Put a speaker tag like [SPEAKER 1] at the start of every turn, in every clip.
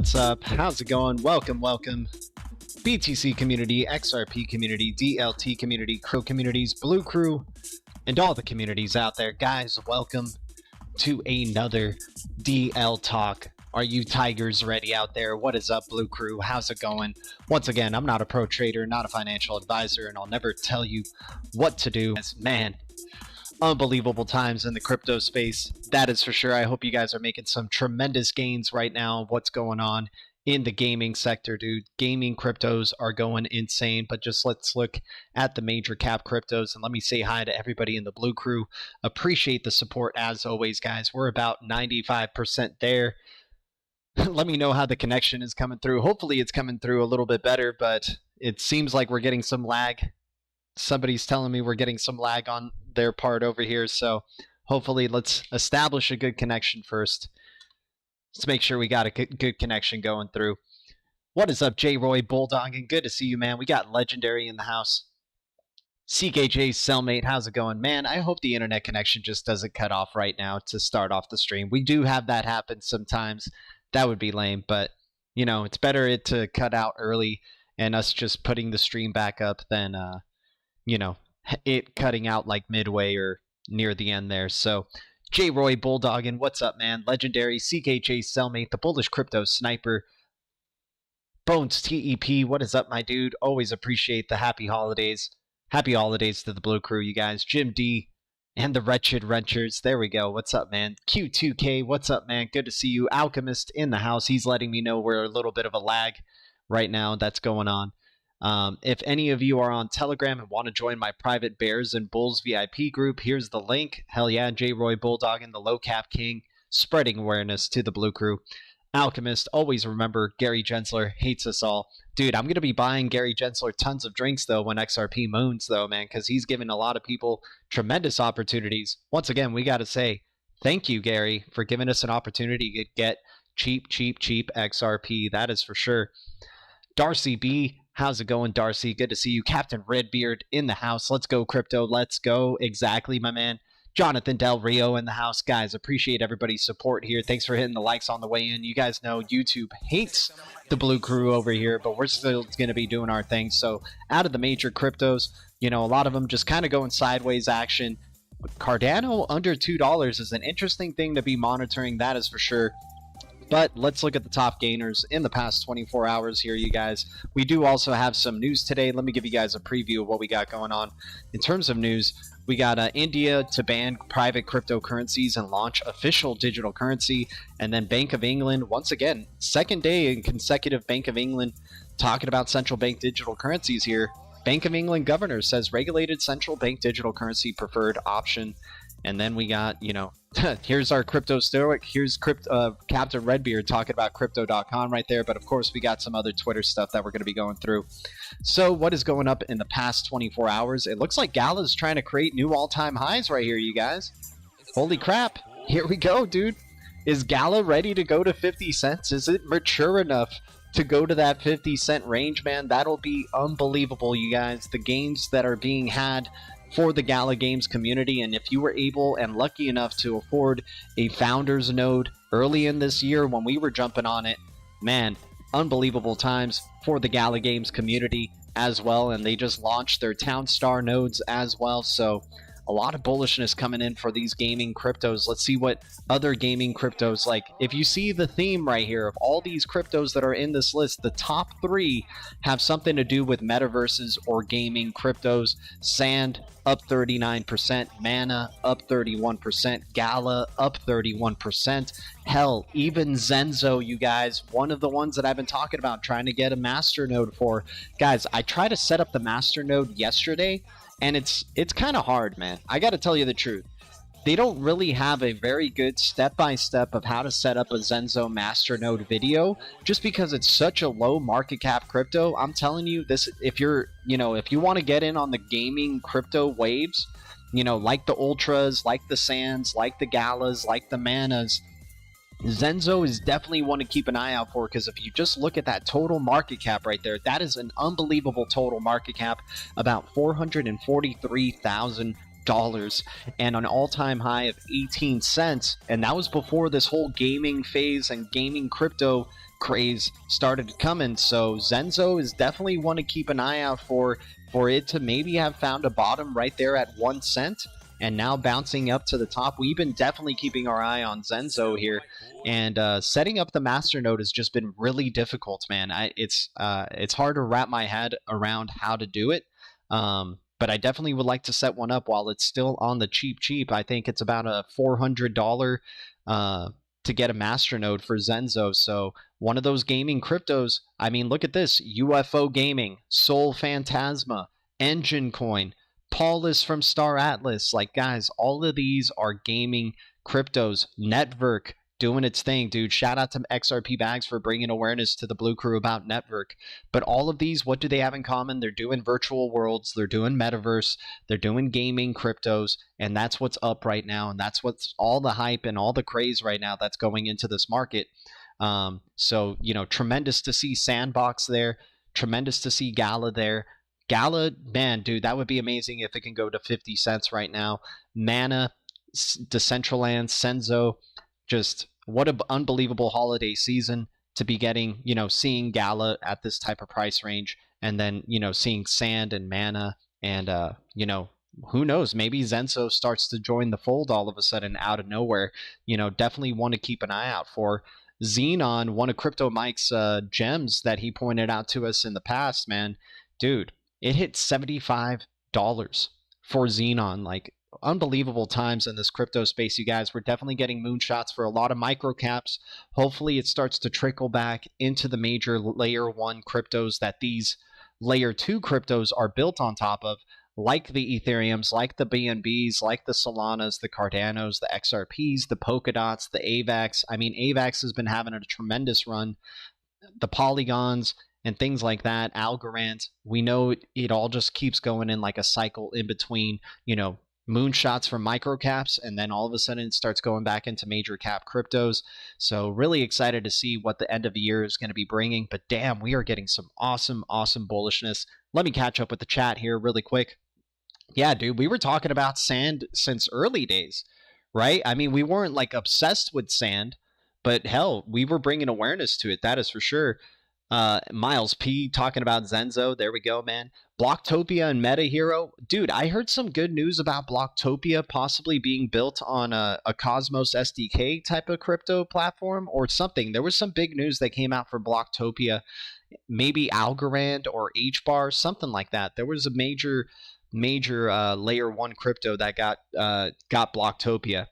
[SPEAKER 1] What's up? How's it going? Welcome. BTC community, XRP community, DLT community, Crow communities, Blue Crew, and all the communities out there. Guys, welcome to another DLTalk. Are you tigers ready out there? What is up, Blue Crew? How's it going? Once again, I'm not a pro trader, not a financial advisor, and I'll never tell you what to do. Man, unbelievable times in the crypto space, that is for sure. I hope you guys are making some tremendous gains right now. What's going on in the gaming sector, dude? Gaming cryptos are going insane, but just let's look at the major cap cryptos, and let me say hi to everybody in the Blue Crew. Appreciate the support as always, guys. We're about 95% there. Let me know how the connection is coming through. Hopefully it's coming through a little bit better, but it seems like we're getting some lag. Somebody's telling me we're getting some lag on their part over here, so hopefully let's establish a good connection first. Let's make sure we got a good connection going through. What is up, J-Roy Bulldog? And good to see you, man. We got Legendary in the house. CKJ Cellmate, how's it going? Man, I hope the internet connection just doesn't cut off right now to start off the stream. We do have that happen sometimes. That would be lame, but you know, it's better it to cut out early and us just putting the stream back up than you know, it cutting out like midway or near the end there. So J-Roy Bulldog, and what's up, man? Legendary, CKJ Cellmate, the Bullish Crypto Sniper, Bones TEP, what is up, my dude? Always appreciate the happy holidays. Happy holidays to the Blue Crew, you guys. Jim D and the Wretched Wrenchers. There we go. What's up, man? Q2K, what's up, man? Good to see you. Alchemist in the house. He's letting me know we're a little bit of a lag right now. That's going on. If any of you are on Telegram and want to join my private Bears and Bulls VIP group, here's the link. Hell yeah, J-Roy Bulldog and the Low Cap King, spreading awareness to the Blue Crew. Alchemist, always remember, Gary Gensler hates us all. Dude, I'm going to be buying Gary Gensler tons of drinks, though, when XRP moons, though, man, because he's given a lot of people tremendous opportunities. Once again, we got to say thank you, Gary, for giving us an opportunity to get cheap XRP. That is for sure. Darcy B, how's it going, Darcy? Good to see you. Captain Redbeard in the house. Let's go, crypto. Let's go. Exactly, my man. Jonathan Del Rio in the house. Guys, appreciate everybody's support here. Thanks for hitting the likes on the way in. You guys know YouTube hates the Blue Crew over here, but we're still going to be doing our thing. So out of the major cryptos, you know, a lot of them just kind of going sideways action. Cardano under $2 is an interesting thing to be monitoring. That is for sure. But let's look at the top gainers in the past 24 hours here, you guys. We do also have some news today. Let me give you guys a preview of what we got going on. In terms of news, we got India to ban private cryptocurrencies and launch official digital currency. And then Bank of England, once again, second day in consecutive Bank of England talking about central bank digital currencies here. Bank of England governor says regulated central bank digital currency preferred option. And then we got, you know, here's our crypto stoic. Here's Captain Redbeard talking about crypto.com right there. But of course, we got some other Twitter stuff that we're going to be going through. So what is going up in the past 24 hours? It looks like Gala's trying to create new all-time highs right here, you guys. Holy crap. Here we go, dude. Is Gala ready to go to 50 cents? Is it mature enough to go to that 50-cent range, man? That'll be unbelievable, you guys. The gains that are being had for the Gala Games community, and if you were able and lucky enough to afford a founders node early in this year when we were jumping on it, man, unbelievable times for the Gala Games community as well. And they just launched their Town Star nodes as well, so a lot of bullishness coming in for these gaming cryptos. Let's see what other gaming cryptos, like if you see the theme right here of all these cryptos that are in this list, the top 3 have something to do with metaverses or gaming cryptos. Sand up 39%, Mana up 31%, Gala up 31%. Hell, even Zenzo, you guys, one of the ones that I've been talking about trying to get a master node for. Guys, I tried to set up the master node yesterday, and it's kind of hard, man. I got to tell you the truth. They don't really have a very good step-by-step of how to set up a Zenzo masternode video, just because it's such a low market cap crypto. I'm telling you this, if you're, you know, if you want to get in on the gaming crypto waves, you know, like the Ultras, like the Sands, like the Galas, like the Manas, Zenzo is definitely one to keep an eye out for, because if you just look at that total market cap right there, that is an unbelievable total market cap, about $443,000 and an all-time high of 18 cents, and that was before this whole gaming phase and gaming crypto craze started coming. So Zenzo is definitely one to keep an eye out for it to maybe have found a bottom right there at 1 cent and now bouncing up to the top. We've been definitely keeping our eye on Zenzo here, and setting up the masternode has just been really difficult, man. It's hard to wrap my head around how to do it. But I definitely would like to set one up while it's still on the cheap. I think it's about a $400 to get a masternode for Zenzo. So one of those gaming cryptos. I mean, look at this: UFO Gaming, Soul Phantasma, Engine Coin, Paulus from Star Atlas. Like, guys, all of these are gaming cryptos. Network doing its thing, dude. Shout out to XRP Bags for bringing awareness to the Blue Crew about Network. But all of these, what do they have in common? They're doing virtual worlds, they're doing Metaverse, they're doing gaming cryptos, and that's what's up right now, and that's what's all the hype and all the craze right now that's going into this market. So, you know, tremendous to see Sandbox there, tremendous to see Gala there. Gala, man, dude, that would be amazing if it can go to 50 cents right now. Mana, Decentraland, Senzo, just what an unbelievable holiday season to be getting, you know, seeing Gala at this type of price range, and then, you know, seeing Sand and Mana, and, you know, who knows, maybe Zenzo starts to join the fold all of a sudden out of nowhere. You know, definitely want to keep an eye out for. Xenon, one of Crypto Mike's gems that he pointed out to us in the past, man, dude, it hit $75 for Xenon. Like, unbelievable times in this crypto space, you guys. We're definitely getting moonshots for a lot of micro caps. Hopefully it starts to trickle back into the major layer 1 cryptos that these layer 2 cryptos are built on top of, like the Ethereums, like the BNBs, like the Solanas, the Cardanos, the XRPs, the Polkadots, the AVAX. I mean, AVAX has been having a tremendous run. The Polygons and things like that, Algorand. We know it all just keeps going in like a cycle in between, you know, moonshots from microcaps, and then all of a sudden it starts going back into major cap cryptos. So really excited to see what the end of the year is going to be bringing. But damn, we are getting some awesome bullishness. Let me catch up with the chat here really quick. Yeah, dude, we were talking about Sand since early days, right? I mean, we weren't like obsessed with Sand, but hell, we were bringing awareness to it, that is for sure. Miles P talking about Zenzo. There we go, man. Blocktopia and Meta Hero. Dude, I heard some good news about Blocktopia possibly being built on a Cosmos SDK type of crypto platform or something. There was some big news that came out for Blocktopia. Maybe Algorand or HBAR, something like that. There was a major layer 1 crypto that got Blocktopia.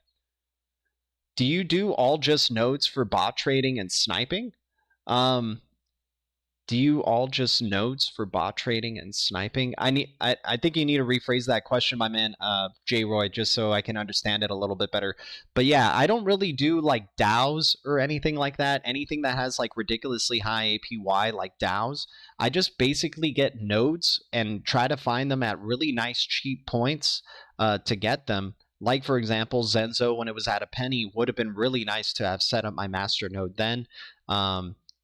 [SPEAKER 1] Do you do all just nodes for bot trading and sniping? Do you all just nodes for bot trading and sniping? I think you need to rephrase that question, my man, J Roy, just so I can understand it a little bit better. But yeah, I don't really do like DAOs or anything like that. Anything that has like ridiculously high APY like DAOs. I just basically get nodes and try to find them at really nice cheap points to get them. Like, for example, Zenzo, when it was at a penny, would have been really nice to have set up my master node then.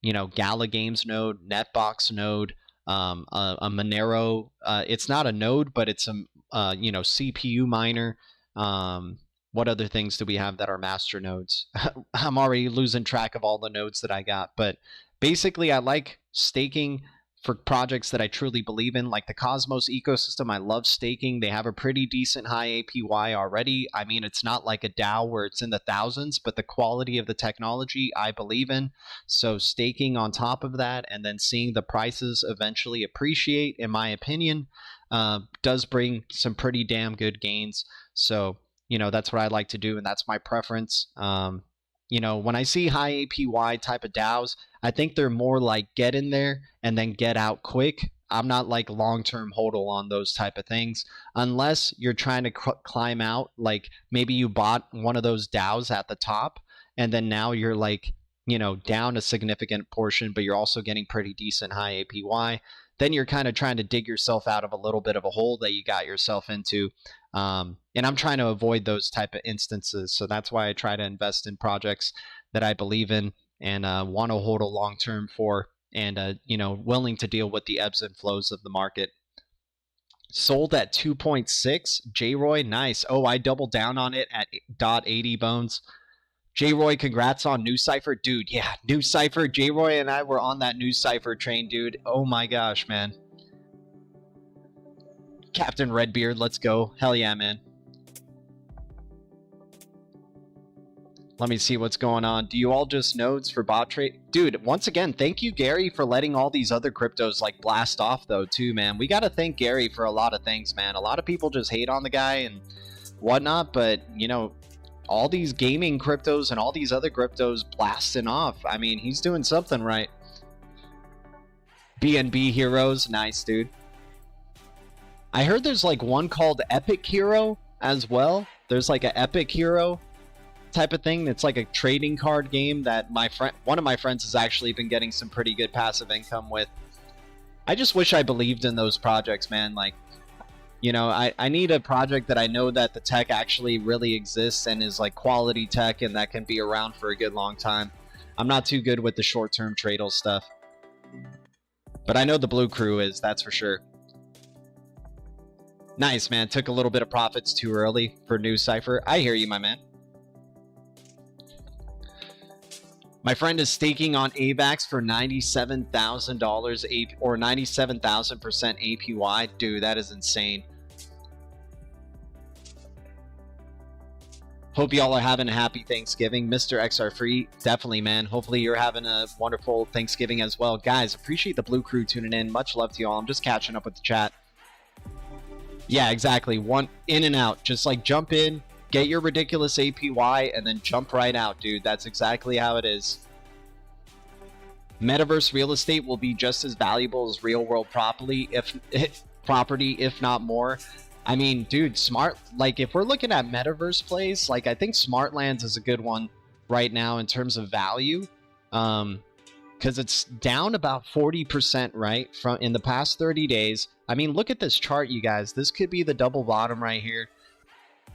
[SPEAKER 1] You know, Gala Games node, Netbox node, a Monero. It's not a node, but it's a you know, CPU miner. What other things do we have that are master nodes? I'm already losing track of all the nodes that I got, but basically I like staking for projects that I truly believe in, like the Cosmos ecosystem. I love staking. They have a pretty decent high APY already. I mean, it's not like a DAO where it's in the thousands, but the quality of the technology I believe in. So staking on top of that, and then seeing the prices eventually appreciate, in my opinion, does bring some pretty damn good gains. So, you know, that's what I like to do, and that's my preference. You know, when I see high APY type of DAOs, I think they're more like get in there and then get out quick. I'm not like long-term hodl on those type of things, unless you're trying to climb out. Like maybe you bought one of those DAOs at the top, and then now you're like, you know, down a significant portion, but you're also getting pretty decent high APY. Then you're kind of trying to dig yourself out of a little bit of a hole that you got yourself into. And I'm trying to avoid those type of instances. So that's why I try to invest in projects that I believe in and want to hold a long term for, and you know, willing to deal with the ebbs and flows of the market. Sold at 2.6. J Roy, nice. Oh, I doubled down on it at .80 bones. J-Roy, congrats on New Cypher. Dude, yeah, New Cypher. J-Roy and I were on that New Cypher train, dude. Oh my gosh, man. Captain Redbeard, let's go. Hell yeah, man. Let me see what's going on. Do you all just nodes for bot trade? Dude, once again, thank you, Gary, for letting all these other cryptos like blast off though, too, man. We got to thank Gary for a lot of things, man. A lot of people just hate on the guy and whatnot, but, you know, all these gaming cryptos and all these other cryptos blasting off. I mean, he's doing something right. BNB Heroes, nice, dude. I heard there's like one called Epic Hero as well. There's like an Epic Hero type of thing. It's like a trading card game that one of my friends has actually been getting some pretty good passive income with. I just wish I believed in those projects, man. Like, you know, I need a project that I know that the tech actually really exists and is like quality tech and that can be around for a good long time. I'm not too good with the short-term tradle stuff, but I know the Blue Crew is, that's for sure. Nice, man. Took a little bit of profits too early for New Cypher. I hear you, my man. My friend is staking on AVAX for $97,000 or 97,000% APY. Dude, that is insane. Hope y'all are having a happy Thanksgiving. Mr. XR definitely, man. Hopefully you're having a wonderful Thanksgiving as well. Guys, appreciate the Blue Crew tuning in. Much love to y'all. I'm just catching up with the chat. Yeah, exactly. One in and out. Just like jump in, get your ridiculous APY, and then jump right out, dude. That's exactly how it is. Metaverse real estate will be just as valuable as real world property, if not more. I mean, dude, like if we're looking at Metaverse plays, like I think Smartlands is a good one right now in terms of value. Because it's down about 40%, right, from in the past 30 days. I mean, look at this chart, you guys. This could be the double bottom right here.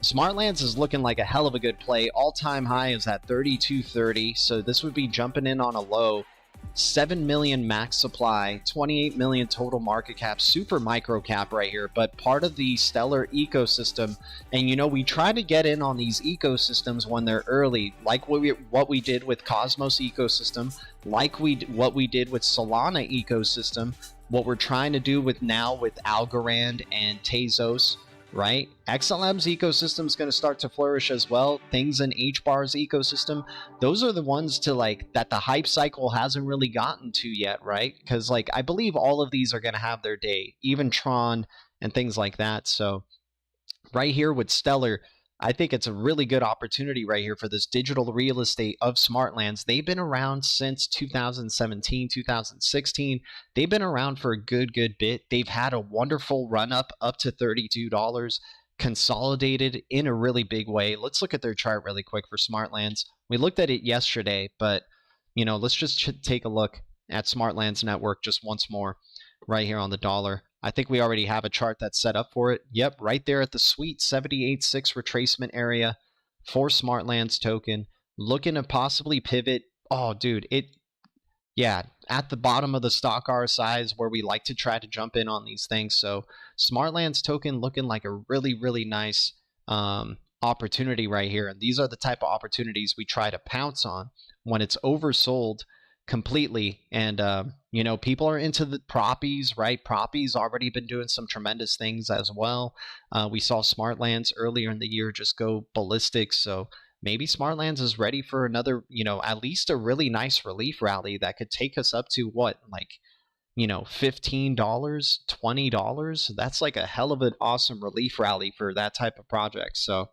[SPEAKER 1] Smartlands is looking like a hell of a good play. All-time high is at 32.30, so this would be jumping in on a low. 7 million max supply, 28 million total market cap, super micro cap right here, but part of the Stellar ecosystem. And you know, we try to get in on these ecosystems when they're early, like what we did with Cosmos ecosystem, like what we did with Solana ecosystem, what we're trying to do with Algorand and Tezos, right? XLM's ecosystem is going to start to flourish as well. Things in HBAR's ecosystem, those are the ones to like that the hype cycle hasn't really gotten to yet, right? Because like I believe all of these are going to have their day, even Tron and things like that. So right here with Stellar, I think it's a really good opportunity right here for this digital real estate of Smartlands. They've been around since 2017, 2016. They've been around for a good bit. They've had a wonderful run up to $32, consolidated in a really big way. Let's look at their chart really quick for Smartlands. We looked at it yesterday, but you know, let's just take a look at Smartlands network just once more right here on the dollar. I think we already have a chart that's set up for it. Yep, right there at the sweet 78.6 retracement area for Smartlands token. Looking to possibly pivot. Oh, dude, yeah, at the bottom of the stock RSI is where we like to try to jump in on these things. So Smartlands token looking like a really nice opportunity right here. And these are the type of opportunities we try to pounce on when it's oversold completely. And you know, people are into the proppies, right? Proppies already been doing some tremendous things as well. We saw Smartlands earlier in the year just go ballistic, so maybe Smartlands is ready for another, you know, at least a really nice relief rally that could take us up to what, like, you know, $15, $20. That's like a hell of an awesome relief rally for that type of project. So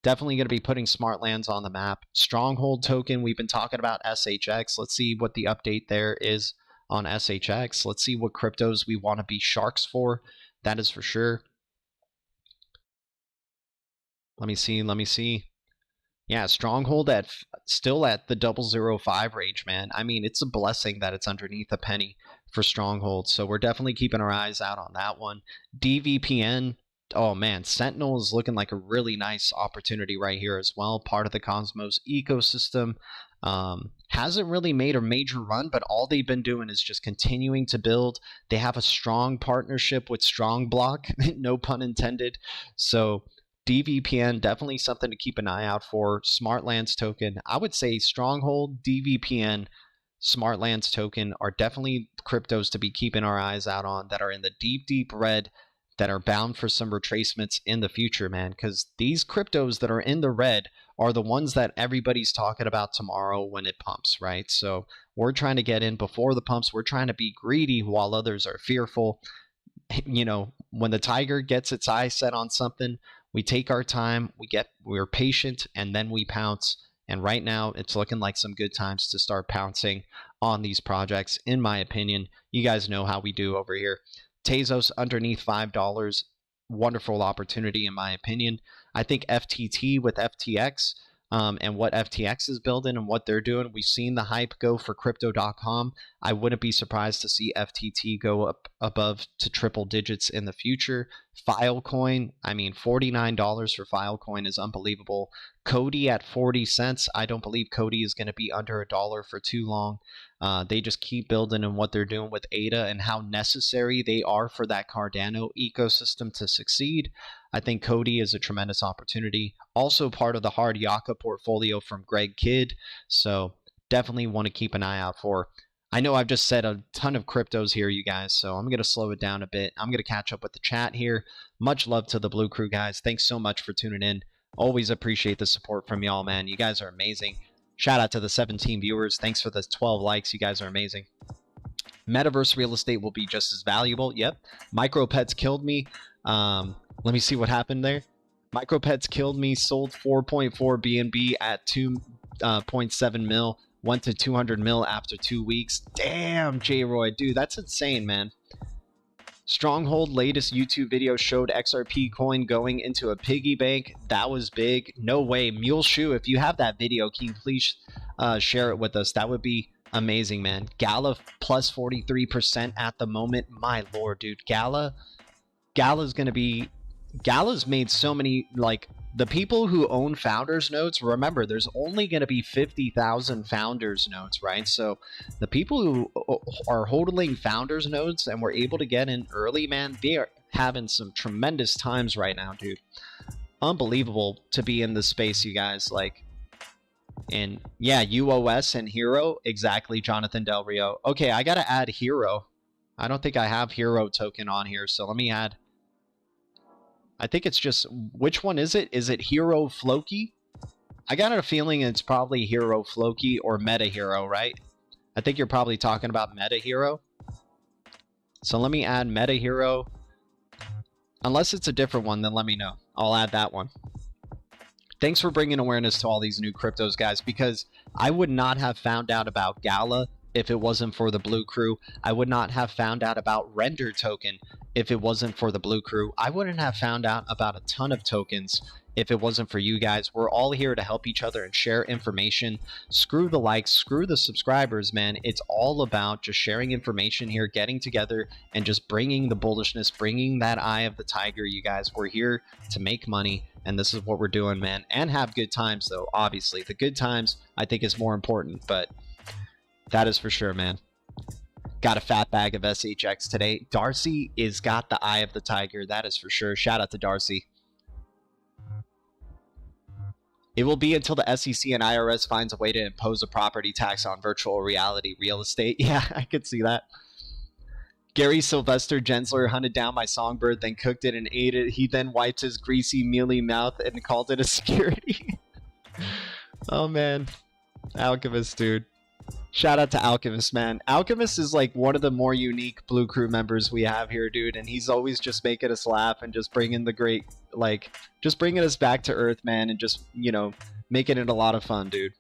[SPEAKER 1] definitely going to be putting Smartlands on the map. Stronghold token, we've been talking about SHX. Let's see what the update there is on SHX. Let's see what cryptos we want to be sharks for. That is for sure. Let me see. Yeah, Stronghold still at the 0.005 range, man. I mean, it's a blessing that it's underneath a penny for Stronghold. So we're definitely keeping our eyes out on that one. DVPN. Oh man, Sentinel is looking like a really nice opportunity right here as well. Part of the Cosmos ecosystem. Hasn't really made a major run, but all they've been doing is just continuing to build. They have a strong partnership with Strongblock, no pun intended. So DVPN, definitely something to keep an eye out for. Smartlands token, I would say Stronghold, DVPN, Smartlands token are definitely cryptos to be keeping our eyes out on that are in the deep red, that are bound for some retracements in the future, man, because these cryptos that are in the red are the ones that everybody's talking about tomorrow when it pumps, right? So we're trying to get in before the pumps. We're trying to be greedy while others are fearful. You know, when the tiger gets its eye set on something, we take our time, we're patient, and then we pounce. And right now, it's looking like some good times to start pouncing on these projects, in my opinion. You guys know how we do over here. Tezos underneath $5, wonderful opportunity, in my opinion. I think FTT with FTX and what FTX is building and what they're doing, we've seen the hype go for crypto.com. I wouldn't be surprised to see FTT go up above to triple digits in the future. Filecoin, I mean, $49 for Filecoin is unbelievable. Cody at 40 cents. I don't believe Cody is going to be under $1 for too long. They just keep building on what they're doing with ADA and how necessary they are for that Cardano ecosystem to succeed. I think Cody is a tremendous opportunity. Also part of the hard Yaka portfolio from Greg Kidd. So definitely want to keep an eye out for. I know I've just said a ton of cryptos here, you guys, so I'm going to slow it down a bit. I'm going to catch up with the chat here. Much love to the Blue Crew, guys. Thanks so much for tuning in. Always appreciate the support from y'all, man. You guys are amazing. Shout out to the 17 viewers. Thanks for the 12 likes. You guys are amazing. Metaverse real estate will be just as valuable. Yep. Micropets killed me. Let me see what happened there. Micropets killed me. Sold 4.4 BNB at 2.7 mil. Went to 200 mil after 2 weeks. Damn, J-Roy. Dude, that's insane, man. Stronghold latest YouTube video showed XRP coin going into a piggy bank. That was big. No way. Muleshoe, if you have that video, can you please share it with us? That would be amazing, man. Gala plus 43% at the moment. My lord, dude. Gala's going to be... Gala's made so many, like, the people who own founders notes, remember, there's only going to be 50,000 founders notes, right? So the people who are holding founders notes and were able to get in early, man, they are having some tremendous times right now, dude. Unbelievable to be in this space, you guys. Like, and yeah, UOS and Hero, exactly, Jonathan Del Rio. Okay, I got to add Hero. I don't think I have Hero token on here, so let me add... I think it's just, which one is it? Is it Hero Floki? I got a feeling it's probably Hero Floki or Meta Hero, right? I think you're probably talking about Meta Hero. So let me add Meta Hero. Unless it's a different one, then let me know. I'll add that one. Thanks for bringing awareness to all these new cryptos, guys, because I would not have found out about Gala if it wasn't for the Blue Crew. I would not have found out about Render Token if it wasn't for the Blue Crew. I wouldn't have found out about a ton of tokens if it wasn't for you guys. We're all here to help each other and share information. Screw the likes, screw the subscribers, man. It's all about just sharing information here, getting together, and just bringing the bullishness, bringing that eye of the tiger, you guys. We're here to make money, and this is what we're doing, man. And have good times, though, obviously. The good times, I think, is more important, but that is for sure, man. Got a fat bag of SHX today. Darcy is got the eye of the tiger. That is for sure. Shout out to Darcy. It will be until the SEC and IRS finds a way to impose a property tax on virtual reality real estate. Yeah, I could see that. Gary Sylvester Gensler hunted down my songbird, then cooked it and ate it. He then wiped his greasy, mealy mouth and called it a security. Oh, man. Alchemist, dude. Shout out to Alchemist, man. Alchemist is like one of the more unique Blue Crew members we have here, dude. And he's always just making us laugh and just bringing the great, like, just bringing us back to earth, man. And just, you know, making it a lot of fun, dude.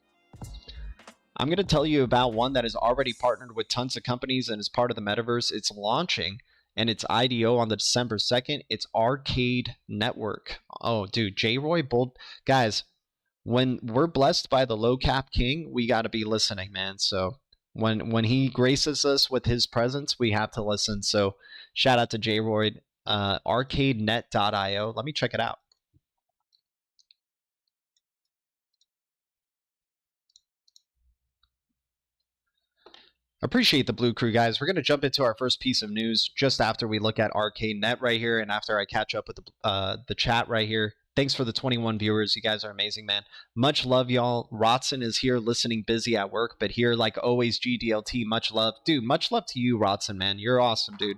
[SPEAKER 1] I'm going to tell you about one that is already partnered with tons of companies and is part of the Metaverse. It's launching and it's IDO on the December 2nd. It's Arcade Network. Oh, dude, J-Roy Bold. Guys, when we're blessed by the low cap king, we got to be listening, man. So when he graces us with his presence, we have to listen. So shout out to J-Roy, arcadenet.io. Let me check it out. Appreciate the Blue Crew, guys. We're going to jump into our first piece of news just after we look at Arcade Net right here and after I catch up with the chat right here. Thanks for the 21 viewers. You guys are amazing, man. Much love, y'all. Rotson is here listening, busy at work, but here, like always, GDLT, much love. Dude, much love to you, Rotson, man. You're awesome, dude.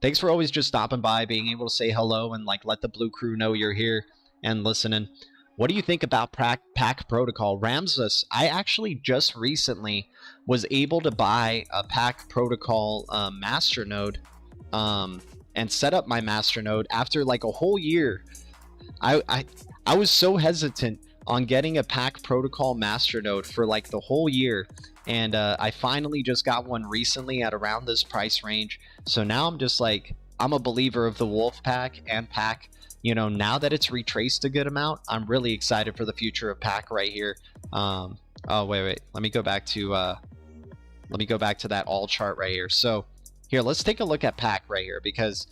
[SPEAKER 1] Thanks for always just stopping by, being able to say hello and like let the Blue Crew know you're here and listening. What do you think about Pack Protocol? Ramses, I actually just recently was able to buy a Pack Protocol masternode and set up my masternode after like a whole year. I was so hesitant on getting a Pack Protocol masternode for like the whole year, and I finally just got one recently at around this price range. So now I'm just like, I'm a believer of the Wolf Pack and Pack. You know, now that it's retraced a good amount, I'm really excited for the future of Pack right here. Oh wait, let me go back to that all chart right here. So here, let's take a look at Pack right here, because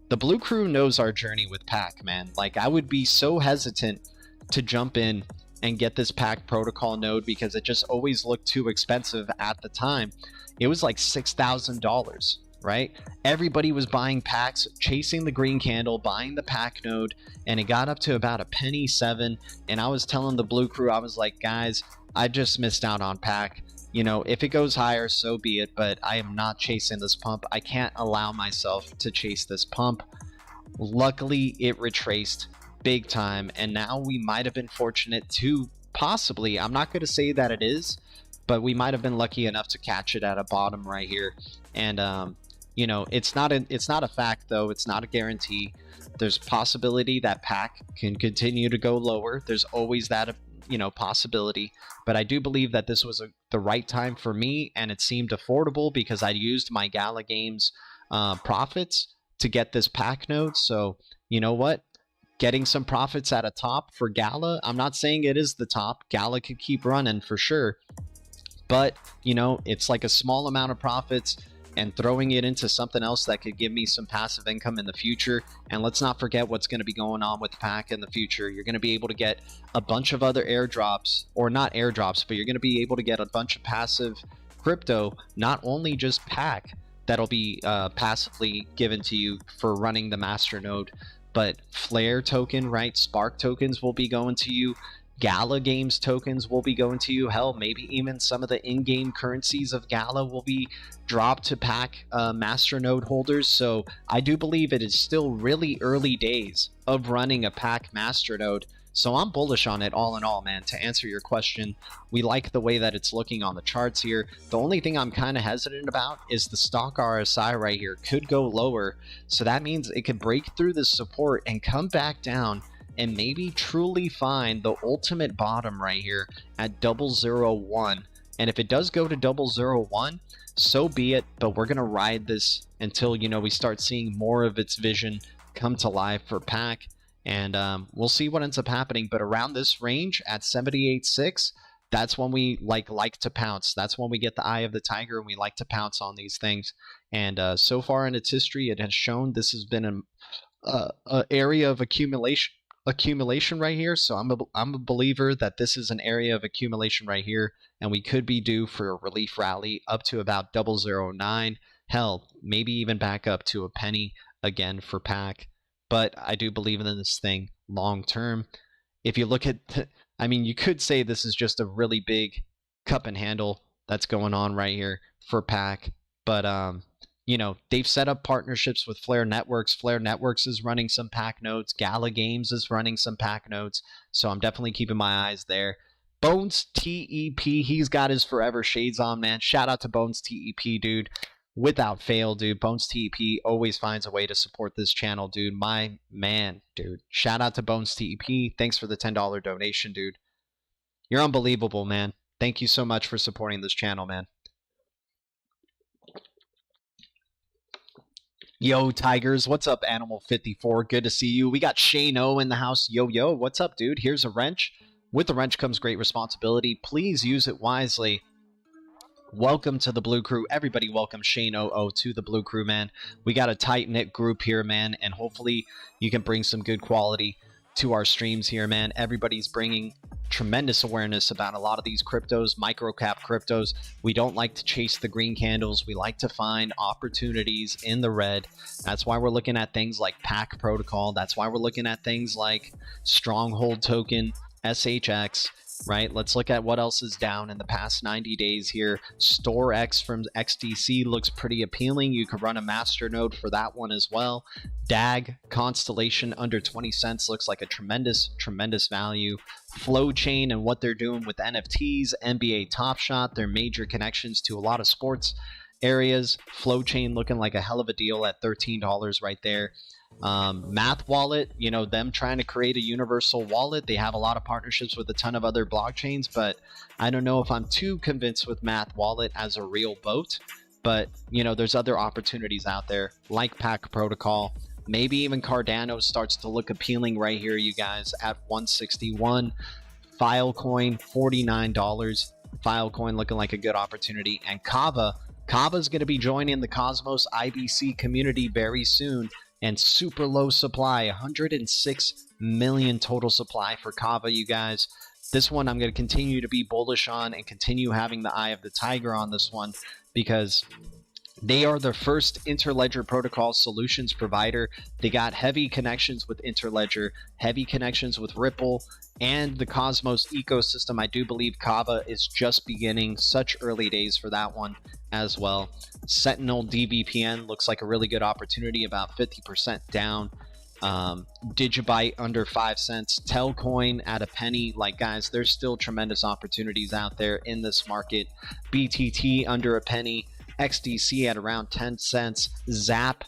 [SPEAKER 1] the Blue Crew knows our journey with Pack, man. Like, I would be so hesitant to jump in and get this Pack Protocol node because it just always looked too expensive at the time. It was like $6,000, right? Everybody was buying packs, chasing the green candle, buying the Pack node, and it got up to about $1.07. And I was telling the Blue Crew, I was like, guys, I just missed out on Pack. You know, if it goes higher, so be it, but I am not chasing this pump. I can't allow myself to chase this pump. Luckily, it retraced big time, and now we might have been fortunate to possibly, I'm not going to say that it is, but we might have been lucky enough to catch it at a bottom right here. And you know, it's not a fact though. It's not a guarantee. There's possibility that Pack can continue to go lower. There's always that, you know, possibility, but I do believe that this was the right time for me, and it seemed affordable because I used my Gala Games profits to get this Pack node. So you know what, getting some profits at a top for Gala, I'm not saying it is the top. Gala could keep running for sure, but you know, it's like a small amount of profits and throwing it into something else that could give me some passive income in the future. And let's not forget what's going to be going on with Pack in the future. You're going to be able to get a bunch of other airdrops, or not airdrops, but you're going to be able to get a bunch of passive crypto, not only just Pack that'll be passively given to you for running the master node, but Flare token, right? Spark tokens will be going to you. Gala Games tokens will be going to you. Hell, maybe even some of the in-game currencies of Gala will be dropped to Pack masternode holders. So I do believe it is still really early days of running a Pack masternode. So I'm bullish on it all in all, man. To answer your question, we like the way that it's looking on the charts here. The only thing I'm kind of hesitant about is the stock RSI right here could go lower. So that means it could break through the support and come back down and maybe truly find the ultimate bottom right here at 001. And if it does go to 001, so be it, but we're gonna ride this until, you know, we start seeing more of its vision come to life for Pack. And we'll see what ends up happening, but around this range at 78.6, that's when we like to pounce. That's when we get the eye of the tiger, and we like to pounce on these things. And so far in its history, it has shown this has been an area of accumulation right here. So I'm a believer that this is an area of accumulation right here, and we could be due for a relief rally up to about 009. Hell, maybe even back up to a penny again for Pack. But I do believe in this thing long term. If you look at, I mean, you could say this is just a really big cup and handle that's going on right here for Pack. But you know, they've set up partnerships with Flare Networks. Flare Networks is running some Pack nodes. Gala Games is running some Pack nodes. So I'm definitely keeping my eyes there. Bones TEP, he's got his forever shades on, man. Shout out to Bones TEP, dude. Without fail, dude. Bones TEP always finds a way to support this channel, dude. My man, dude. Shout out to Bones TEP. Thanks for the $10 donation, dude. You're unbelievable, man. Thank you so much for supporting this channel, man. Yo, Tigers. What's up, Animal54? Good to see you. We got Shane O in the house. Yo, what's up, dude? Here's a wrench. With the wrench comes great responsibility. Please use it wisely. Welcome to the Blue Crew. Everybody welcome Shane 00 to the Blue Crew, man. We got a tight-knit group here, man, and hopefully you can bring some good quality to our streams here, man. Everybody's bringing tremendous awareness about a lot of these cryptos, microcap cryptos. We don't like to chase the green candles. We like to find opportunities in the red. That's why we're looking at things like PAC protocol. That's why we're looking at things like Stronghold token, SHX, right? Let's look at what else is down in the past 90 days here. StoreX from XDC looks pretty appealing. You could run a master node for that one as well. DAG Constellation under 20 cents looks like a tremendous value. Flow Chain and what they're doing with NFTs, NBA Top Shot, their major connections to a lot of sports areas. Flow Chain looking like a hell of a deal at $13 right there. Math Wallet, you know, them trying to create a universal wallet. They have a lot of partnerships with a ton of other blockchains, but I don't know if I'm too convinced with Math Wallet as a real boat. But, you know, there's other opportunities out there like PAC protocol. Maybe even Cardano starts to look appealing right here, you guys, at 161. Filecoin, $49. Filecoin looking like a good opportunity. And Kava is going to be joining the Cosmos IBC community very soon. And super low supply, 106 million total supply for Kava, you guys. This one I'm going to continue to be bullish on and continue having the eye of the tiger on this one, because they are the first Interledger protocol solutions provider. They got heavy connections with Interledger, heavy connections with Ripple, and the Cosmos ecosystem. I do believe Kava is just beginning. Such early days for that one as well. Sentinel DVPN looks like a really good opportunity, about 50% down. Digibyte under 5 cents. Telcoin at a penny. Like, guys, there's still tremendous opportunities out there in this market. BTT under a penny. XDC at around 10 cents. Zap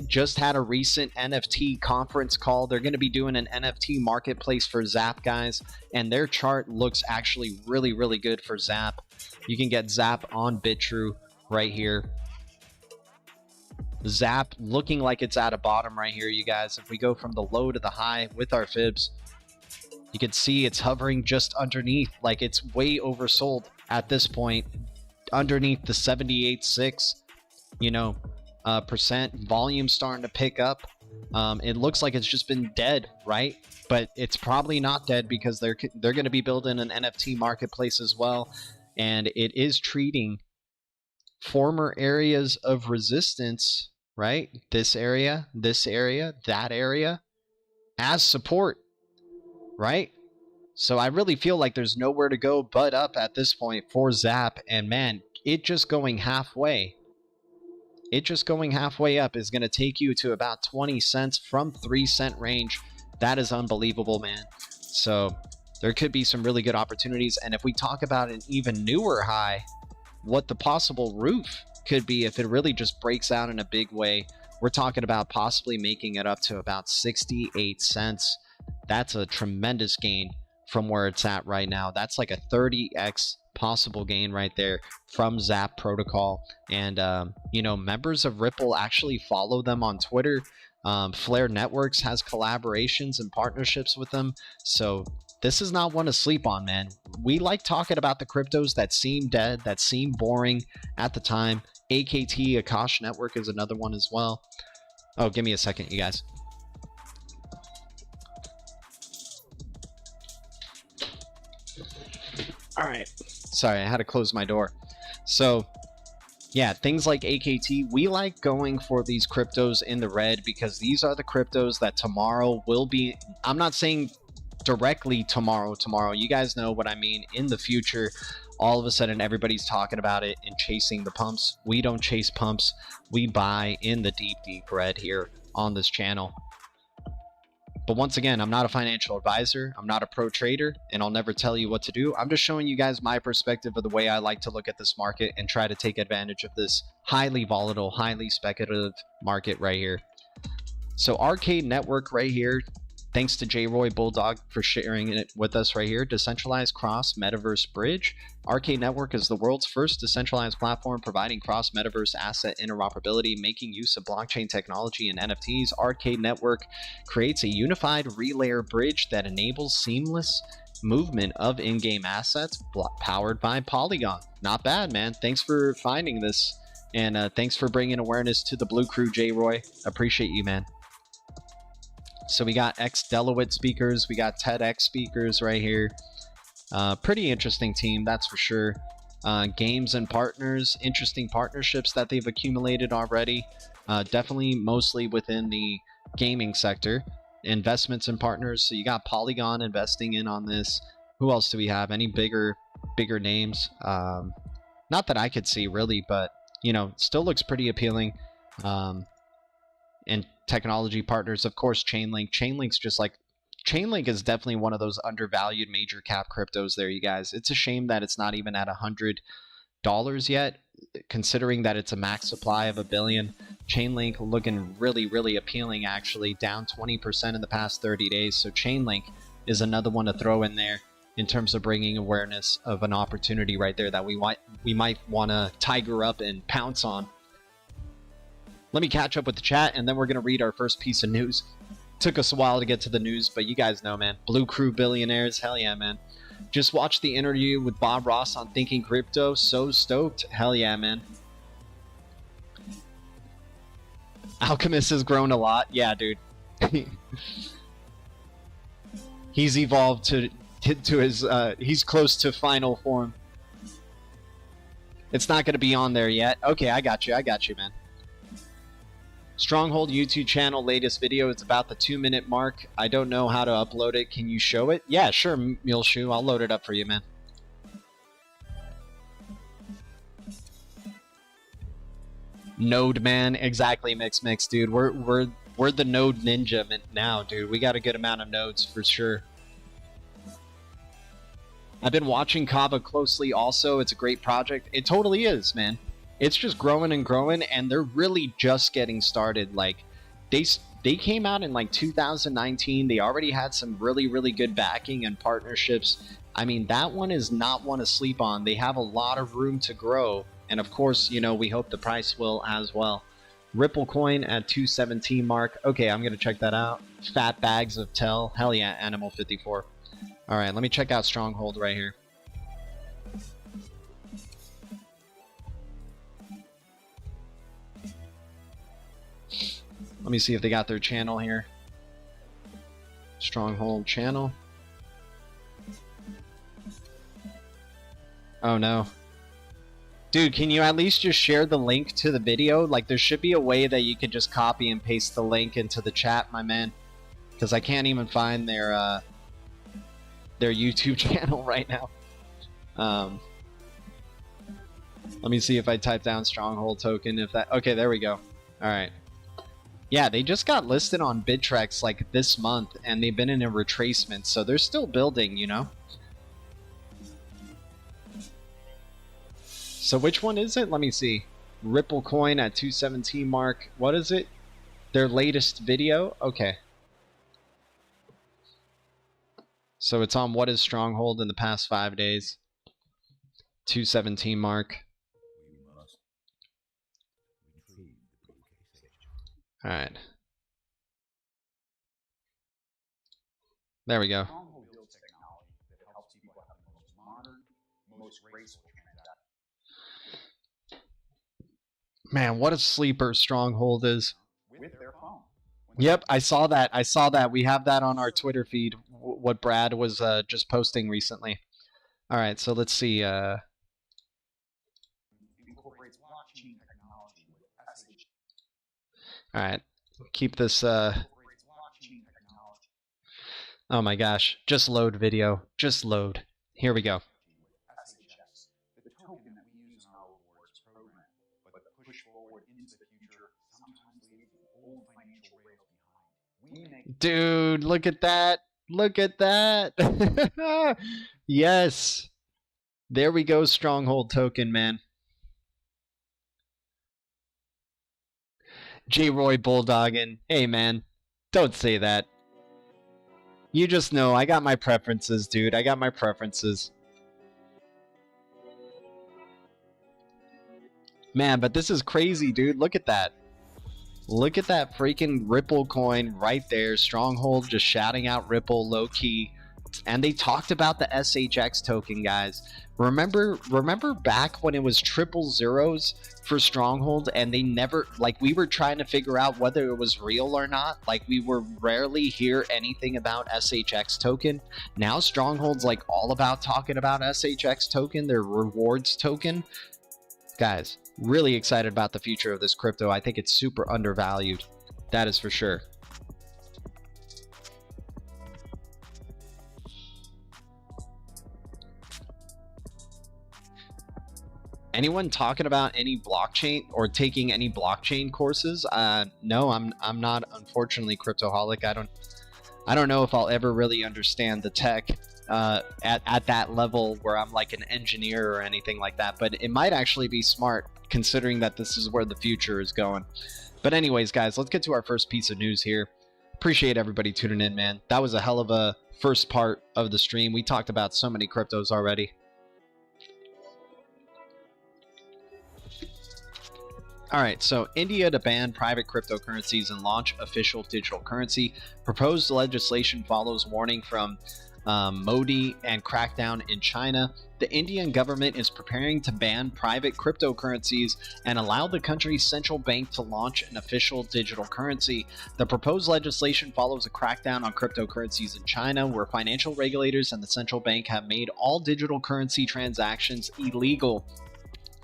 [SPEAKER 1] just had a recent NFT conference call. They're going to be doing an NFT marketplace for Zap, guys, and their chart looks actually really good for Zap. You can get Zap on BitTrue right here. Zap looking like it's at a bottom right here, you guys. If we go from the low to the high with our fibs, you can see it's hovering just underneath, like it's way oversold at this point, underneath the 78.6, you know, percent. Volume starting to pick up. It looks like it's just been dead, right? But it's probably not dead, because they're going to be building an NFT marketplace as well, and it is treating former areas of resistance, right? This area, that area, as support, right? So I really feel like there's nowhere to go but up at this point for Zap. And man, it just going halfway up is going to take you to about 20 cents from 3-cent range. That is unbelievable, man. So there could be some really good opportunities. And if we talk about an even newer high, what the possible roof could be if it really just breaks out in a big way, we're talking about possibly making it up to about 68 cents. That's a tremendous gain from where it's at right now. That's like a 30x possible gain right there from Zap protocol. And you know, members of Ripple actually follow them on Twitter. Flare Networks has collaborations and partnerships with them. So this is not one to sleep on, man. We like talking about the cryptos that seem dead, that seem boring at the time. AKT, Akash Network, is another one as well. Oh, give me a second, you guys. All right. Sorry, I had to close my door. So yeah, things like AKT, we like going for these cryptos in the red, because these are the cryptos that tomorrow will be, I'm not saying directly tomorrow, you guys know what I mean, in the future, all of a sudden everybody's talking about it and chasing the pumps. We don't chase pumps. We buy in the deep red here on this channel. But once again, I'm not a financial advisor. I'm not a pro trader, and I'll never tell you what to do. I'm just showing you guys my perspective of the way I like to look at this market and try to take advantage of this highly volatile, highly speculative market right here. So Arcade Network right here, thanks to J-Roy Bulldog for sharing it with us right here. Decentralized Cross Metaverse Bridge. Arcade Network is the world's first decentralized platform providing cross metaverse asset interoperability, making use of blockchain technology and NFTs. Arcade Network creates a unified relayer bridge that enables seamless movement of in-game assets powered by Polygon. Not bad, man. Thanks for finding this, and thanks for bringing awareness to the Blue Crew, J-Roy. Appreciate you, man. So we got ex-Delaware speakers, we got TEDx speakers right here. Pretty interesting team, that's for sure. Games and partners, interesting partnerships that they've accumulated already. Definitely mostly within the gaming sector. Investments and partners, so you got Polygon investing in on this. Who else do we have? Any bigger names? Not that I could see really, but you know, still looks pretty appealing. And technology partners, of course, Chainlink. Chainlink is definitely one of those undervalued major cap cryptos there, you guys. It's a shame that it's not even at $100 yet, considering that it's a max supply of 1 billion. Chainlink looking really, really appealing, actually, down 20% in the past 30 days. So Chainlink is another one to throw in there in terms of bringing awareness of an opportunity right there that we might want to tiger up and pounce on. Let me catch up with the chat, and then we're going to read our first piece of news. Took us a while to get to the news, but you guys know, man. Blue Crew billionaires, hell yeah, man. Just watched the interview with Bob Ross on Thinking Crypto. So stoked. Hell yeah, man. Alchemist has grown a lot. Yeah, dude. He's evolved to his, he's close to final form. It's not going to be on there yet. Okay, I got you, man. Stronghold YouTube channel latest video is about the 2-minute mark. I don't know how to upload it. Can you show it? Yeah, sure, Muleshoe. I'll load it up for you, man. Node man, exactly, mix, dude. We're the node ninja now, dude. We got a good amount of nodes for sure. I've been watching Kava closely also. It's a great project. It totally is, man. It's just growing and growing, and they're really just getting started. Like, they came out in like 2019. They already had some really, really good backing and partnerships. I mean, that one is not one to sleep on. They have a lot of room to grow, and of course, you know, we hope the price will as well. Ripple coin at 217 mark. Okay, I'm gonna check that out. Fat bags of Tell. Hell yeah, Animal 54. All right, let me check out Stronghold right here. Let me see if they got their channel here. Stronghold channel. Oh no. Dude, can you at least just share the link to the video? Like, there should be a way that you could just copy and paste the link into the chat, my man. Because I can't even find their YouTube channel right now. Let me see if I type down Stronghold token. If that, okay, there we go. All right. Yeah, they just got listed on Bittrex like this month, and they've been in a retracement, so they're still building, you know? So which one is it? Let me see. Ripple coin at 217 mark. What is it? Their latest video? Okay. So it's on What is Stronghold in the past 5 days. 217 mark. Alright. There we go. Man, what a sleeper Stronghold is. Yep, I saw that. I saw that. We have that on our Twitter feed, what Brad was just posting recently. Alright, so let's see. Alright, keep this, oh my gosh, just load video, just load. Here we go. Dude, look at that, look at that. Yes, there we go, Stronghold token, man. J-Roy bulldogging. Hey, man. Don't say that. You just know I got my preferences, dude. I got my preferences. Man, but this is crazy, dude. Look at that. Look at that freaking Ripple coin right there. Stronghold just shouting out Ripple low-key. And they talked about the SHX token, guys. Remember back when it was triple zeros for Stronghold, and they never, like, we were trying to figure out whether it was real or not. Like, we were rarely hear anything about SHX token. Now Stronghold's like all about talking about SHX token, their rewards token. Guys, really excited about the future of this crypto. I think it's super undervalued. That is for sure. Anyone talking about any blockchain or taking any blockchain courses? No, I'm not, unfortunately, cryptoholic. I don't know if I'll ever really understand the tech at that level where I'm like an engineer or anything like that, but it might actually be smart considering that this is where the future is going. But anyways, guys, let's get to our first piece of news here. Appreciate everybody tuning in, man. That was a hell of a first part of the stream. We talked about so many cryptos already. All right, so India to ban private cryptocurrencies and launch official digital currency. Proposed legislation follows warning from Modi and crackdown in China. The Indian government is preparing to ban private cryptocurrencies and allow the country's central bank to launch an official digital currency. The proposed legislation follows a crackdown on cryptocurrencies in China, where financial regulators and the central bank have made all digital currency transactions illegal.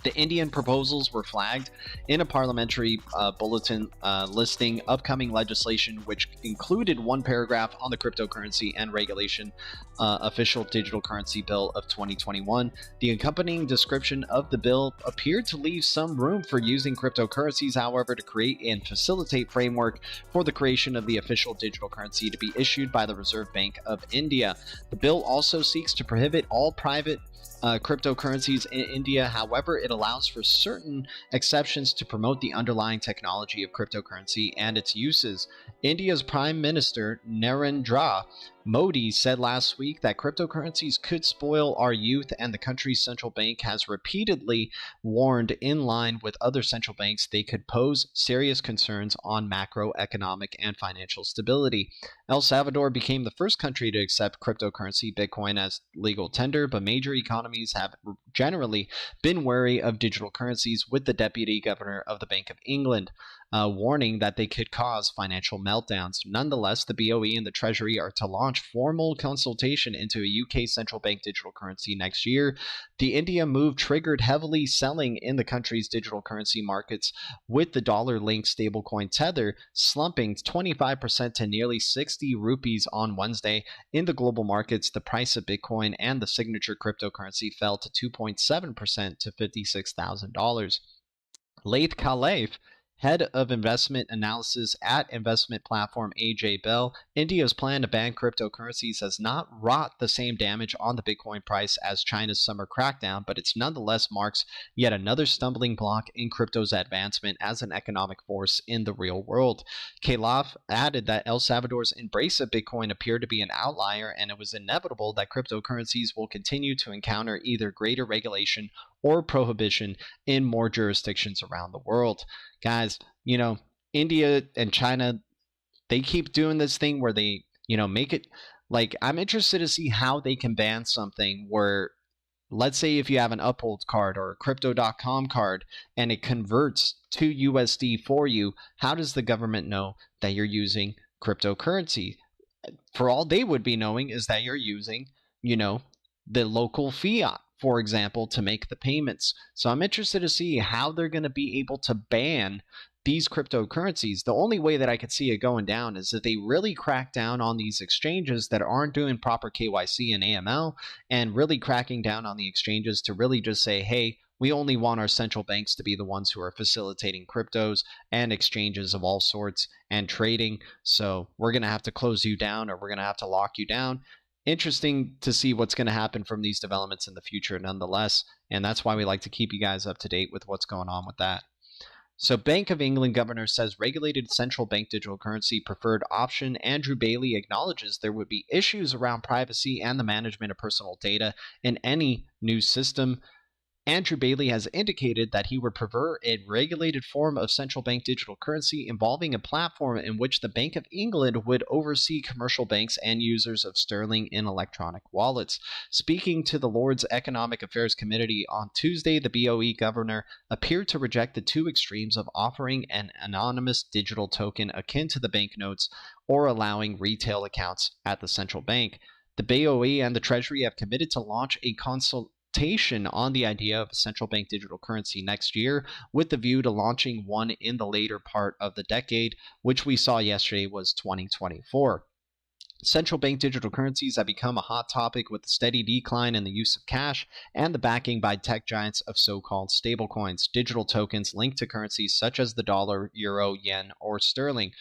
[SPEAKER 1] The Indian proposals were flagged in a parliamentary bulletin listing upcoming legislation, which included one paragraph on the cryptocurrency and regulation official digital currency bill of 2021. The accompanying description of the bill appeared to leave some room for using cryptocurrencies, however, to create and facilitate framework for the creation of the official digital currency to be issued by the Reserve Bank of India. The bill also seeks to prohibit all private cryptocurrencies in India. However, it allows for certain exceptions to promote the underlying technology of cryptocurrency and its uses. India's Prime Minister Narendra Modi said last week that cryptocurrencies could spoil our youth, and the country's central bank has repeatedly warned, in line with other central banks, they could pose serious concerns on macroeconomic and financial stability. El Salvador became the first country to accept cryptocurrency Bitcoin as legal tender, but major economies have generally been wary of digital currencies, with the deputy governor of the Bank of England warning that they could cause financial meltdowns. Nonetheless, the BOE and the Treasury are to launch formal consultation into a UK central bank digital currency next year. The India move triggered heavily selling in the country's digital currency markets, with the dollar-linked stablecoin Tether slumping 25% to nearly 60 rupees on Wednesday. In the global markets, the price of Bitcoin and the signature cryptocurrency fell to 2.7% to $56,000. Laith Khalif, head of investment analysis at investment platform AJ Bell, India's plan to ban cryptocurrencies has not wrought the same damage on the Bitcoin price as China's summer crackdown, but it nonetheless marks yet another stumbling block in crypto's advancement as an economic force in the real world. Khalif added that El Salvador's embrace of Bitcoin appeared to be an outlier, and it was inevitable that cryptocurrencies will continue to encounter either greater regulation or prohibition in more jurisdictions around the world. Guys, you know, India and China, they keep doing this thing where they, make it like, I'm interested to see how they can ban something where, let's say if you have an Uphold card or a crypto.com card and it converts to USD for you, how does the government know that you're using cryptocurrency? For all they would be knowing is that you're using, the local fiat, for example, to make the payments. So I'm interested to see how they're going to be able to ban these cryptocurrencies. The only way that I could see it going down is that they really crack down on these exchanges that aren't doing proper KYC and AML, and really cracking down on the exchanges to really just say, hey, we only want our central banks to be the ones who are facilitating cryptos and exchanges of all sorts and trading. So we're going to have to close you down, or we're going to have to lock you down. Interesting to see what's going to happen from these developments in the future nonetheless, and that's why we like to keep you guys up to date with what's going on with that. So Bank of England governor says regulated central bank digital currency preferred option. Andrew Bailey acknowledges there would be issues around privacy and the management of personal data in any new system. Andrew Bailey has indicated that he would prefer a regulated form of central bank digital currency involving a platform in which the Bank of England would oversee commercial banks and users of sterling in electronic wallets. Speaking to the Lords Economic Affairs Committee on Tuesday, the BOE governor appeared to reject the two extremes of offering an anonymous digital token akin to the banknotes or allowing retail accounts at the central bank. The BOE and the Treasury have committed to launch a consultation on the idea of a central bank digital currency next year, with the view to launching one in the later part of the decade, which we saw yesterday was 2024. Central bank digital currencies have become a hot topic with the steady decline in the use of cash and the backing by tech giants of so-called stablecoins, digital tokens linked to currencies such as the dollar, euro, yen, or sterling.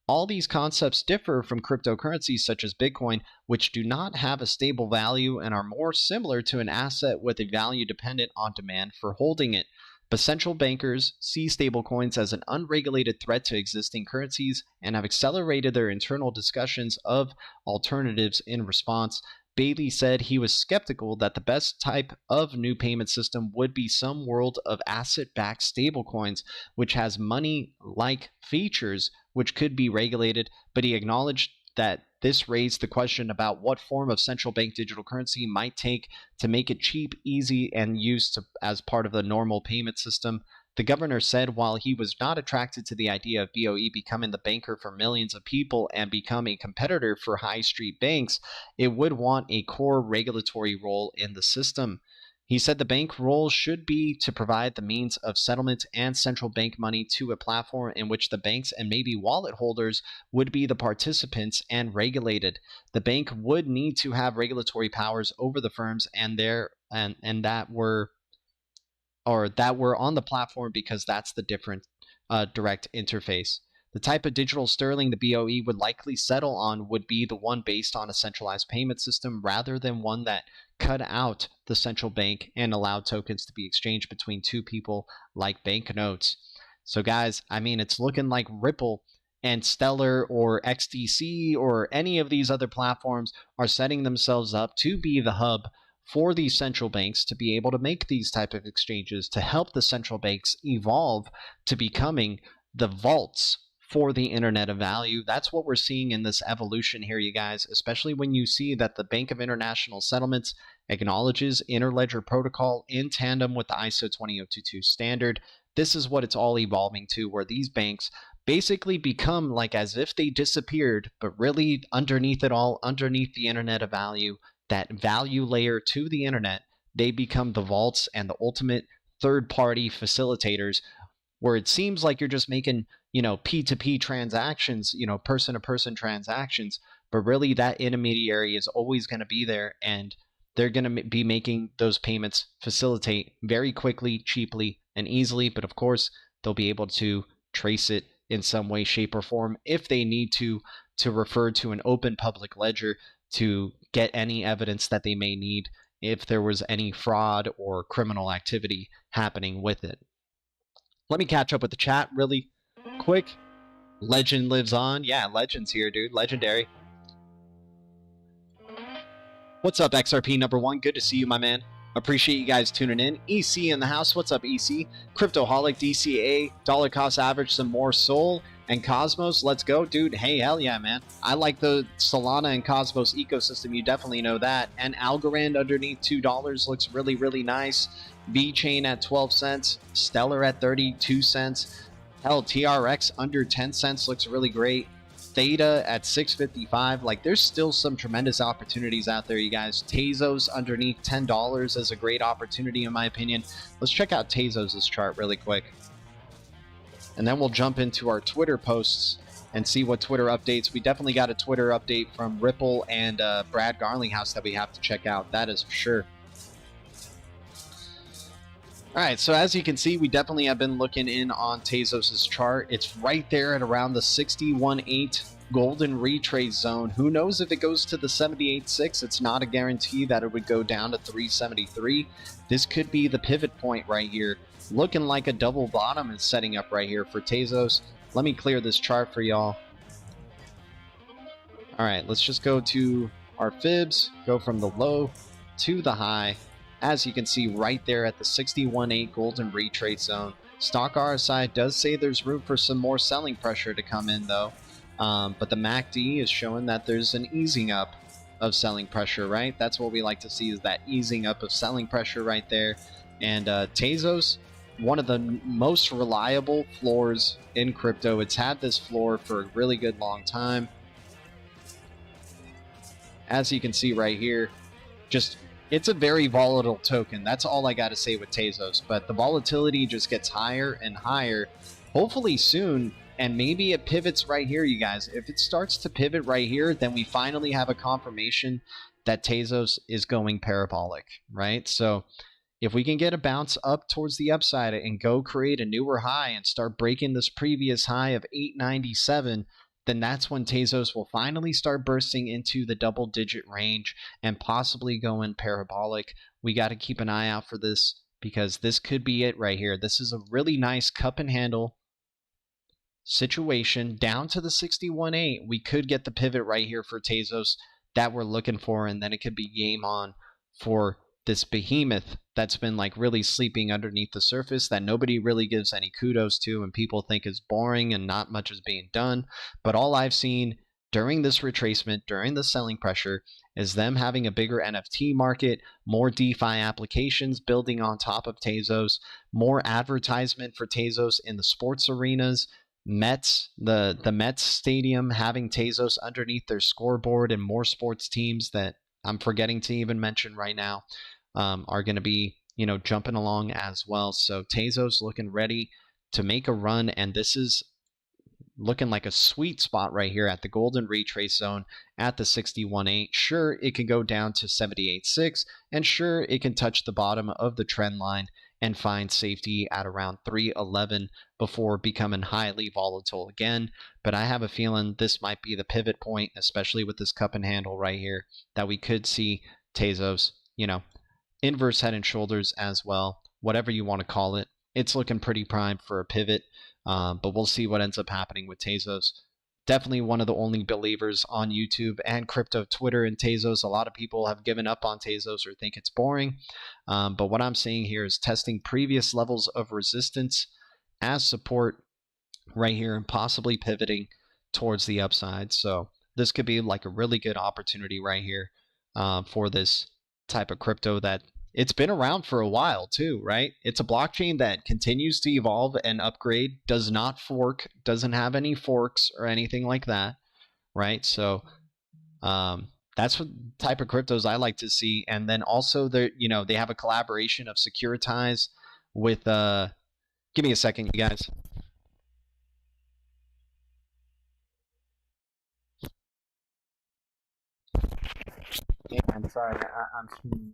[SPEAKER 1] All these concepts differ from cryptocurrencies such as Bitcoin, which do not have a stable value and are more similar to an asset with a value dependent on demand for holding it. But central bankers see stablecoins as an unregulated threat to existing currencies and have accelerated their internal discussions of alternatives in response. Bailey said he was skeptical that the best type of new payment system would be some world of asset-backed stablecoins, which has money-like features which could be regulated, but he acknowledged that this raised the question about what form of central bank digital currency might take to make it cheap, easy, and used as part of the normal payment system. The governor said while he was not attracted to the idea of BOE becoming the banker for millions of people and become a competitor for high street banks, it would want a core regulatory role in the system. He said the bank role should be to provide the means of settlement and central bank money to a platform in which the banks and maybe wallet holders would be the participants and regulated. The bank would need to have regulatory powers over the firms and that were on the platform because that's the different direct interface. The type of digital sterling the BOE would likely settle on would be the one based on a centralized payment system rather than one that cut out the central bank and allowed tokens to be exchanged between two people like banknotes. So guys, I mean, it's looking like Ripple and Stellar or XDC or any of these other platforms are setting themselves up to be the hub for these central banks to be able to make these type of exchanges, to help the central banks evolve to becoming the vaults for the internet of value. That's what we're seeing in this evolution here, you guys, especially when you see that the Bank of International Settlements acknowledges Interledger protocol in tandem with the ISO 20022 standard. This is what it's all evolving to, where these banks basically become like as if they disappeared, but really underneath it all, underneath the internet of value, that value layer to the internet, they become the vaults and the ultimate third-party facilitators, where it seems like you're just making, P2P transactions, person-to-person transactions, but really that intermediary is always going to be there, and they're going to be making those payments facilitate very quickly, cheaply, and easily. But of course, they'll be able to trace it in some way, shape, or form if they need to refer to an open public ledger to get any evidence that they may need if there was any fraud or criminal activity happening with it. Let me catch up with the chat really quick. Legend lives on. Yeah, Legend's here, dude. Legendary. What's up, XRP number one? Good to see you, my man. Appreciate you guys tuning in. EC in the house. What's up, EC? Cryptoholic, DCA, dollar cost average, some more Sol, and Cosmos. Let's go, dude. Hey, hell yeah, man. I like the Solana and Cosmos ecosystem. You definitely know that. And Algorand underneath $2 looks really, really nice. VeChain at 12 cents. Stellar at 32 cents. Hell, TRX under 10 cents looks really great. Theta at 6.55. Like, there's still some tremendous opportunities out there, you guys. Tezos underneath $10 is a great opportunity, in my opinion. Let's check out Tezos' chart really quick. And then we'll jump into our Twitter posts and see what Twitter updates. We definitely got a Twitter update from Ripple and Brad Garlinghouse that we have to check out. That is for sure. All right, so as you can see, we definitely have been looking in on Tezos' chart. It's right there at around the 61.8 golden retrace zone. Who knows if it goes to the 78.6? It's not a guarantee that it would go down to 373. This could be the pivot point right here. Looking like a double bottom is setting up right here for Tezos. Let me clear this chart for y'all. All right, let's just go to our fibs, go from the low to the high. as you can see right there at the 61.8 golden retrace zone. Stock RSI does say there's room for some more selling pressure to come in though, but the MACD is showing that there's an easing up of selling pressure, right? That's what we like to see, is that easing up of selling pressure right there. And Tezos, one of the most reliable floors in crypto. It's had this floor for a really good long time. As you can see right here, just it's a very volatile token. That's all I got to say with Tezos, but the volatility just gets higher and higher. Hopefully soon, and maybe it pivots right here, you guys. If it starts to pivot right here, then we finally have a confirmation that Tezos is going parabolic, right? So if we can get a bounce up towards the upside and go create a newer high and start breaking this previous high of 897, then that's when Tezos will finally start bursting into the double-digit range and possibly going parabolic. We got to keep an eye out for this, because this could be it right here. This is a really nice cup and handle situation down to the 61.8. We could get the pivot right here for Tezos that we're looking for, and then it could be game on for this behemoth that's been like really sleeping underneath the surface, that nobody really gives any kudos to and people think is boring and not much is being done. But all I've seen during this retracement, during the selling pressure, is them having a bigger NFT market, more DeFi applications building on top of Tezos, more advertisement for Tezos in the sports arenas, Mets, the Mets stadium having Tezos underneath their scoreboard, and more sports teams that I'm forgetting to even mention right now are going to be, jumping along as well. So Tezos looking ready to make a run, and this is looking like a sweet spot right here at the golden retrace zone at the 61.8. Sure, it can go down to 78.6, and sure, it can touch the bottom of the trend line and find safety at around 311 before becoming highly volatile again. But I have a feeling this might be the pivot point, especially with this cup and handle right here, that we could see Tezos, inverse head and shoulders as well, whatever you want to call it. It's looking pretty primed for a pivot, but we'll see what ends up happening with Tezos. Definitely one of the only believers on YouTube and crypto Twitter in Tezos. A lot of people have given up on Tezos or think it's boring, but what I'm seeing here is testing previous levels of resistance as support right here and possibly pivoting towards the upside. So this could be like a really good opportunity right here for this type of crypto that it's been around for a while too, right? It's a blockchain that continues to evolve and upgrade, does not fork, doesn't have any forks or anything like that, right? So that's what type of cryptos I like to see. And then also they have a collaboration of Securitize with give me a second, you guys. Yeah, I'm sorry. I'm streaming.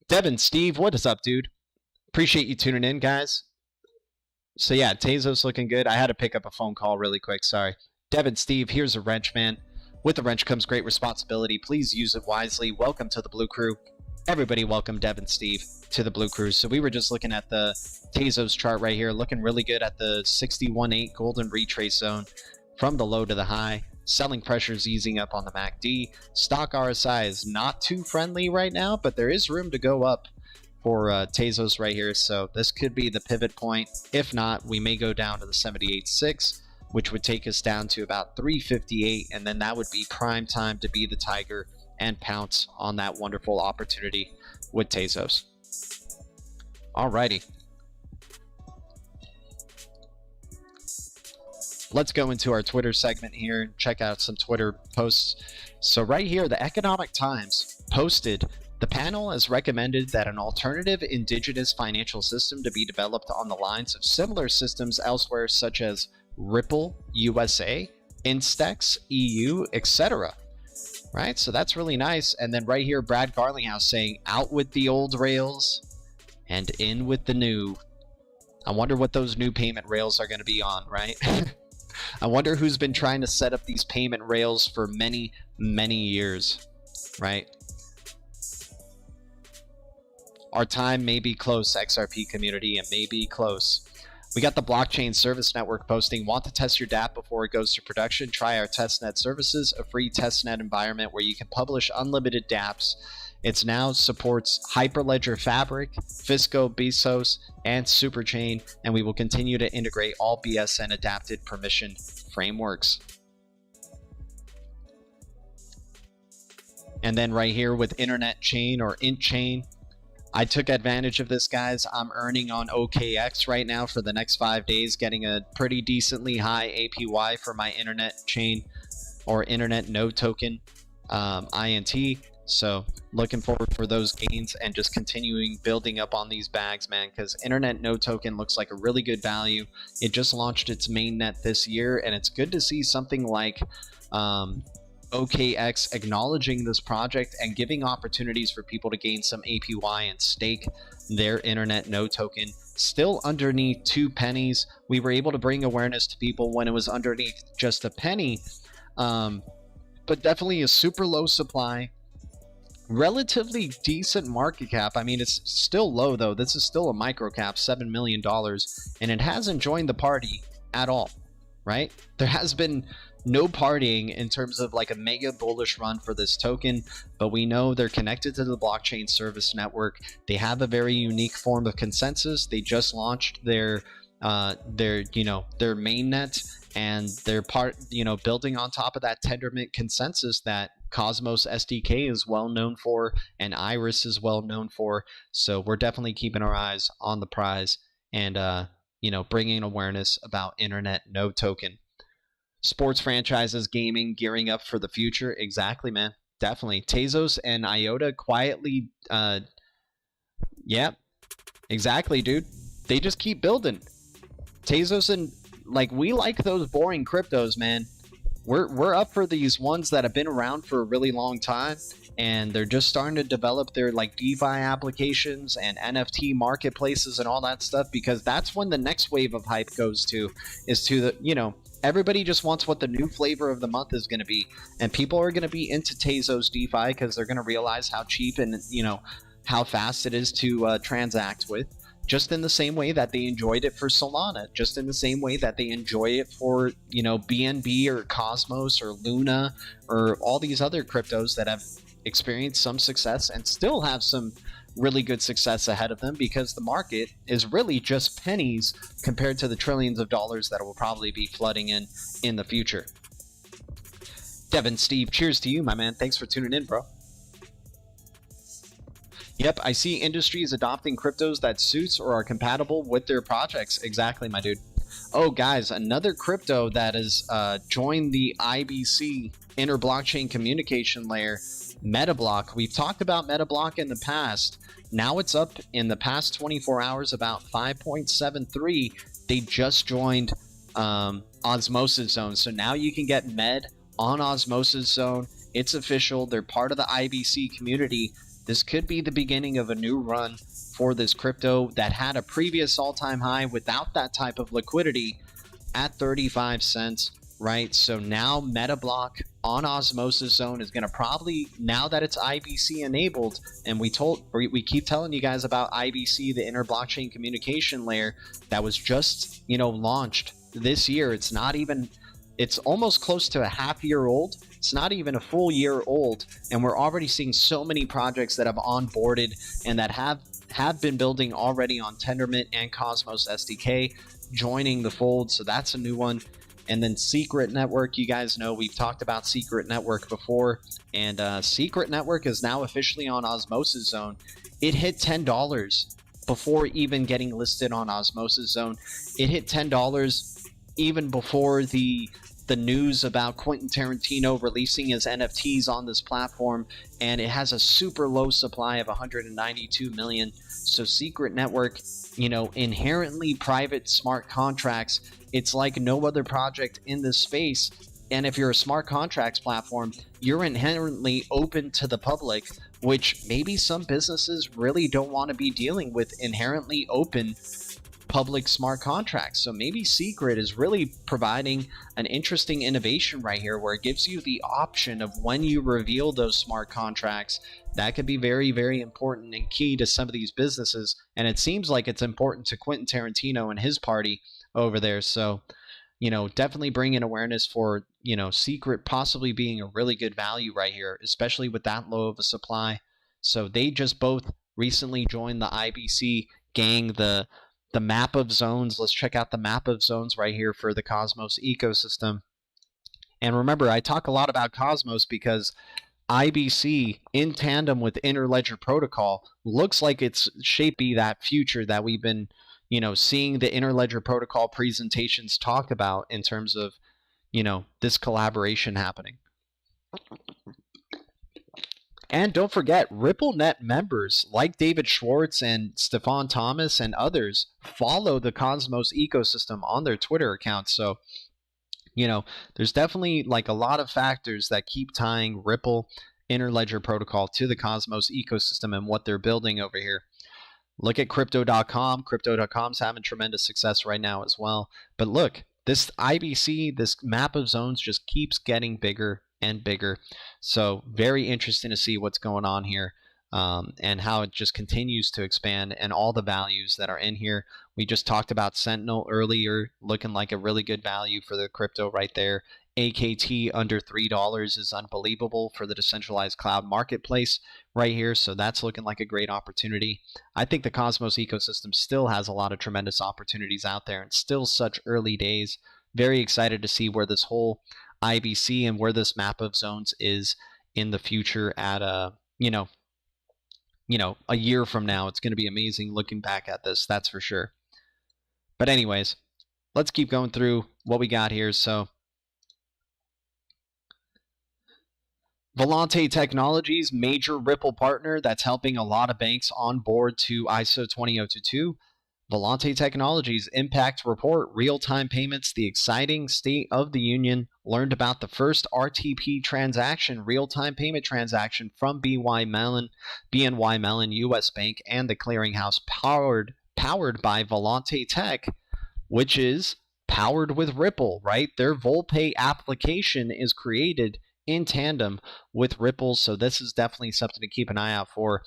[SPEAKER 1] Devin, Steve, what is up, dude? Appreciate you tuning in, guys. So yeah, Tezos looking good. I had to pick up a phone call really quick. Sorry. Devin, Steve, here's a wrench, man. With the wrench comes great responsibility. Please use it wisely. Welcome to the Blue Crew. Everybody welcome Devin, Steve to the Blue Crew. So we were just looking at the Tezos chart right here, looking really good at the 61.8 golden retrace zone from the low to the high. Selling pressure is easing up on the MACD. Stock RSI is not too friendly right now, but there is room to go up for Tezos right here. So this could be the pivot point. If not, we may go down to the 78.6, which would take us down to about 358, and then that would be prime time to be the tiger and pounce on that wonderful opportunity with Tezos. Alrighty. Let's go into our Twitter segment here and check out some Twitter posts. So right here, the Economic Times posted, the panel has recommended that an alternative indigenous financial system to be developed on the lines of similar systems elsewhere, such as Ripple, USA, Instex, EU, etc. Right, so that's really nice. And then right here, Brad Garlinghouse saying, out with the old rails and in with the new. I wonder what those new payment rails are going to be on, right? I wonder who's been trying to set up these payment rails for many, many years, right? Our time may be close, XRP community, and may be close. We got the blockchain service network posting, want to test your dApp before it goes to production? Try our testnet services, a free testnet environment where you can publish unlimited dApps. It now supports Hyperledger Fabric, Fisco, Bezos, and Superchain, and we will continue to integrate all BSN adapted permission frameworks. And then right here with Internet Chain or Int Chain, I took advantage of this, guys. I'm earning on OKX right now for the next 5 days, getting a pretty decently high APY for my Internet Chain or Internet Node Token, INT. So looking forward for those gains and just continuing building up on these bags, man, because Internet Node Token looks like a really good value. It just launched its mainnet this year, and it's good to see something like OKX acknowledging this project and giving opportunities for people to gain some APY and stake their Internet Node Token. Still underneath 2 pennies. We were able to bring awareness to people when it was underneath just a penny, but definitely a super low supply. Relatively decent market cap. I mean, it's still low though. This is still a micro cap, $7 million, and it hasn't joined the party at all, right? There has been no partying in terms of like a mega bullish run for this token, but we know they're connected to the blockchain service network. They have a very unique form of consensus. They just launched their mainnet, and they're building on top of that Tendermint consensus that Cosmos SDK is well known for and Iris is well known for. So we're definitely keeping our eyes on the prize and bringing awareness about Internet Node Token. Sports franchises, gaming, gearing up for the future. Exactly, man. Definitely. Tezos and IOTA quietly, yeah, exactly, dude. They just keep building. Tezos and, we like those boring cryptos, man. We're up for these ones that have been around for a really long time, and they're just starting to develop their DeFi applications and NFT marketplaces and all that stuff, because that's when the next wave of hype goes to, is to the, everybody just wants what the new flavor of the month is going to be, and people are going to be into Tezos DeFi because they're going to realize how cheap and how fast it is to transact with. Just in the same way that they enjoyed it for Solana, just in the same way that they enjoy it for, BNB or Cosmos or Luna or all these other cryptos that have experienced some success and still have some really good success ahead of them, because the market is really just pennies compared to the trillions of dollars that will probably be flooding in the future. Devin, Steve, cheers to you, my man. Thanks for tuning in, bro. Yep, I see industries adopting cryptos that suits or are compatible with their projects. Exactly, my dude. Oh, guys, another crypto that has joined the IBC, Inter-Blockchain Communication Layer, Metablock. We've talked about Metablock in the past. Now it's up in the past 24 hours about 5.73. They just joined Osmosis Zone. So now you can get Med on Osmosis Zone. It's official. They're part of the IBC community. This could be the beginning of a new run for this crypto that had a previous all-time high without that type of liquidity at 35 cents, right? So now Metablock on Osmosis Zone is going to probably, now that it's IBC enabled, and we keep telling you guys about IBC, the Inter-Blockchain Communication Layer, that was just, launched this year. It's not even, it's almost close to a half year old. It's not even a full year old, and we're already seeing so many projects that have onboarded and that have been building already on Tendermint and Cosmos SDK joining the fold. So that's a new one. And then Secret Network, you guys know we've talked about Secret Network before, and Secret Network is now officially on Osmosis Zone. It hit $10 before even getting listed on Osmosis Zone. It hit $10 even before the news about Quentin Tarantino releasing his NFTs on this platform, and it has a super low supply of 192 million. So Secret Network, inherently private smart contracts, it's like no other project in this space. And if you're a smart contracts platform, you're inherently open to the public, which maybe some businesses really don't want to be dealing with inherently open public smart contracts. So maybe Secret is really providing an interesting innovation right here, where it gives you the option of when you reveal those smart contracts. That could be very, very important and key to some of these businesses. And it seems like it's important to Quentin Tarantino and his party over there. So, definitely bring in awareness for, Secret possibly being a really good value right here, especially with that low of a supply. So they just both recently joined the IBC gang, the map of zones. Let's check out the map of zones right here for the Cosmos ecosystem. And remember, I talk a lot about Cosmos because IBC, in tandem with Interledger protocol, looks like it's shaped to be that future that we've been, seeing the Interledger protocol presentations talk about in terms of, this collaboration happening. And don't forget, RippleNet members like David Schwartz and Stefan Thomas and others follow the Cosmos ecosystem on their Twitter accounts. So, there's definitely like a lot of factors that keep tying Ripple Interledger protocol to the Cosmos ecosystem and what they're building over here. Look at crypto.com. Crypto.com's having tremendous success right now as well. But look, this IBC, this map of zones just keeps getting bigger and bigger. So very interesting to see what's going on here, and how it just continues to expand, and all the values that are in here. We just talked about Sentinel earlier, looking like a really good value for the crypto right there. AKT under $3 is unbelievable for the decentralized cloud marketplace right here. So that's looking like a great opportunity. I think the Cosmos ecosystem still has a lot of tremendous opportunities out there, and still such early days. Very excited to see where this whole IBC and where this map of zones is in the future at a year from now. It's going to be amazing looking back at this, that's for sure. But anyways, let's keep going through what we got here. So Volante Technologies, major Ripple partner that's helping a lot of banks on board to ISO 20022. Volante Technologies Impact Report, real-time payments, the exciting State of the Union. Learned about the first RTP transaction, real-time payment transaction from BNY Mellon US Bank, and the clearinghouse powered by Volante Tech, which is powered with Ripple, right? Their VolPay application is created in tandem with Ripple, so this is definitely something to keep an eye out for.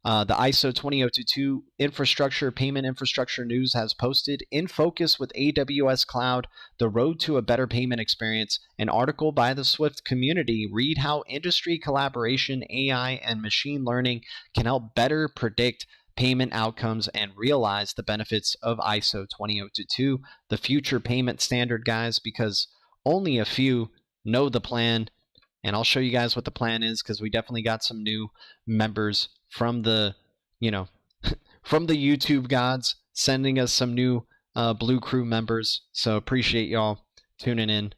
[SPEAKER 1] The ISO 20022 payment infrastructure news has posted In Focus with AWS Cloud, the road to a better payment experience, an article by the Swift community. Read how industry collaboration, AI, and machine learning can help better predict payment outcomes and realize the benefits of ISO 20022, the future payment standard, guys, because only a few know the plan. And I'll show you guys what the plan is, because we definitely got some new members from the, from the YouTube gods, sending us some new Blue Crew members. So appreciate y'all tuning in.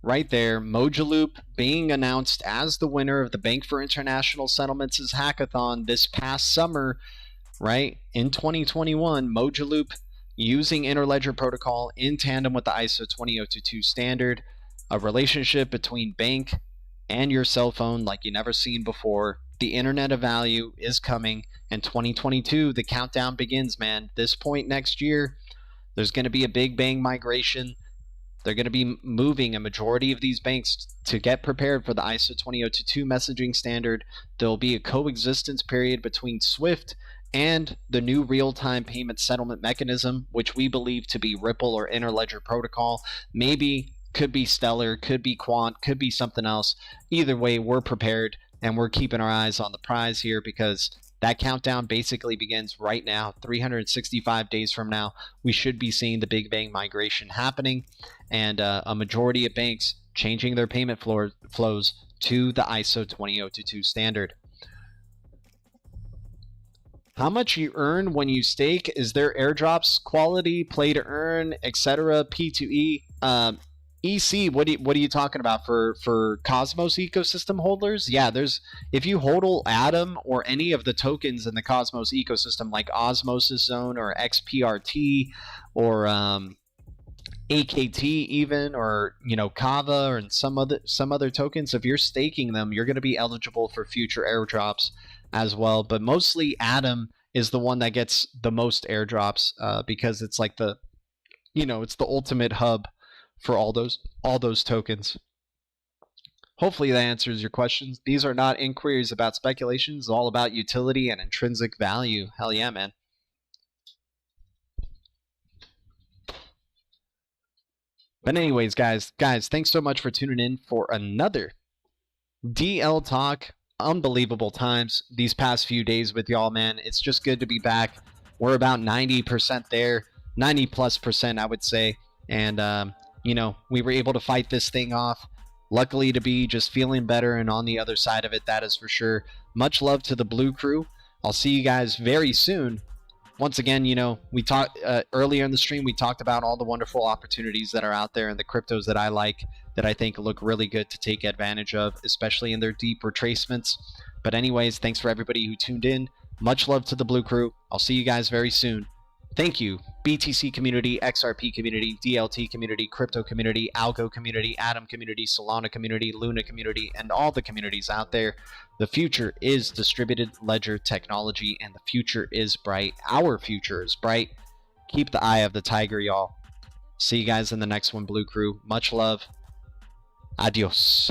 [SPEAKER 1] Right there, Mojaloop being announced as the winner of the Bank for International Settlements' hackathon this past summer, right? In 2021, Mojaloop using Interledger protocol in tandem with the ISO 20022 standard, a relationship between bank and your cell phone like you never seen before. The Internet of Value is coming, and 2022, the countdown begins, man. This point next year, there's going to be a big bang migration. They're going to be moving a majority of these banks to get prepared for the ISO 20022 messaging standard. There'll be a coexistence period between Swift and the new real-time payment settlement mechanism, which we believe to be Ripple or Interledger protocol. Maybe, could be Stellar, could be Quant, could be something else. Either way, we're prepared, and we're keeping our eyes on the prize here, because that countdown basically begins right now. 365 days from now, we should be seeing the Big Bang migration happening, and a majority of banks changing their payment flows to the ISO 20022 standard. How much you earn when you stake? Is there airdrops, quality, play to earn, etc.? P2E, EC. What are you talking about for Cosmos ecosystem holders? Yeah, there's, if you hodl Atom or any of the tokens in the Cosmos ecosystem, like Osmosis Zone or XPRT or AKT even, or Kava, or some other tokens. If you're staking them, you're going to be eligible for future airdrops as well. But mostly Atom is the one that gets the most airdrops, because it's like it's the ultimate hub for all those tokens. Hopefully that answers your questions. These are not inquiries about speculations. It's all about utility and intrinsic value. Hell yeah, man. But anyways, guys, thanks so much for tuning in for another DLTalk. Unbelievable times these past few days with y'all, man. It's just good to be back. We're about 90% there, 90+%, I would say. And, we were able to fight this thing off. Luckily to be just feeling better and on the other side of it, that is for sure. Much love to the Blue Crew. I'll see you guys very soon. Once again, we talked earlier in the stream, we talked about all the wonderful opportunities that are out there and the cryptos that I like, that I think look really good to take advantage of, especially in their deep retracements. But anyways, thanks for everybody who tuned in. Much love to the Blue Crew. I'll see you guys very soon. Thank you, BTC community, XRP community, DLT community, crypto community, ALGO community, Atom community, Solana community, Luna community, and all the communities out there. The future is distributed ledger technology, and the future is bright. Our future is bright. Keep the eye of the tiger, y'all. See you guys in the next one, Blue Crew. Much love. Adios.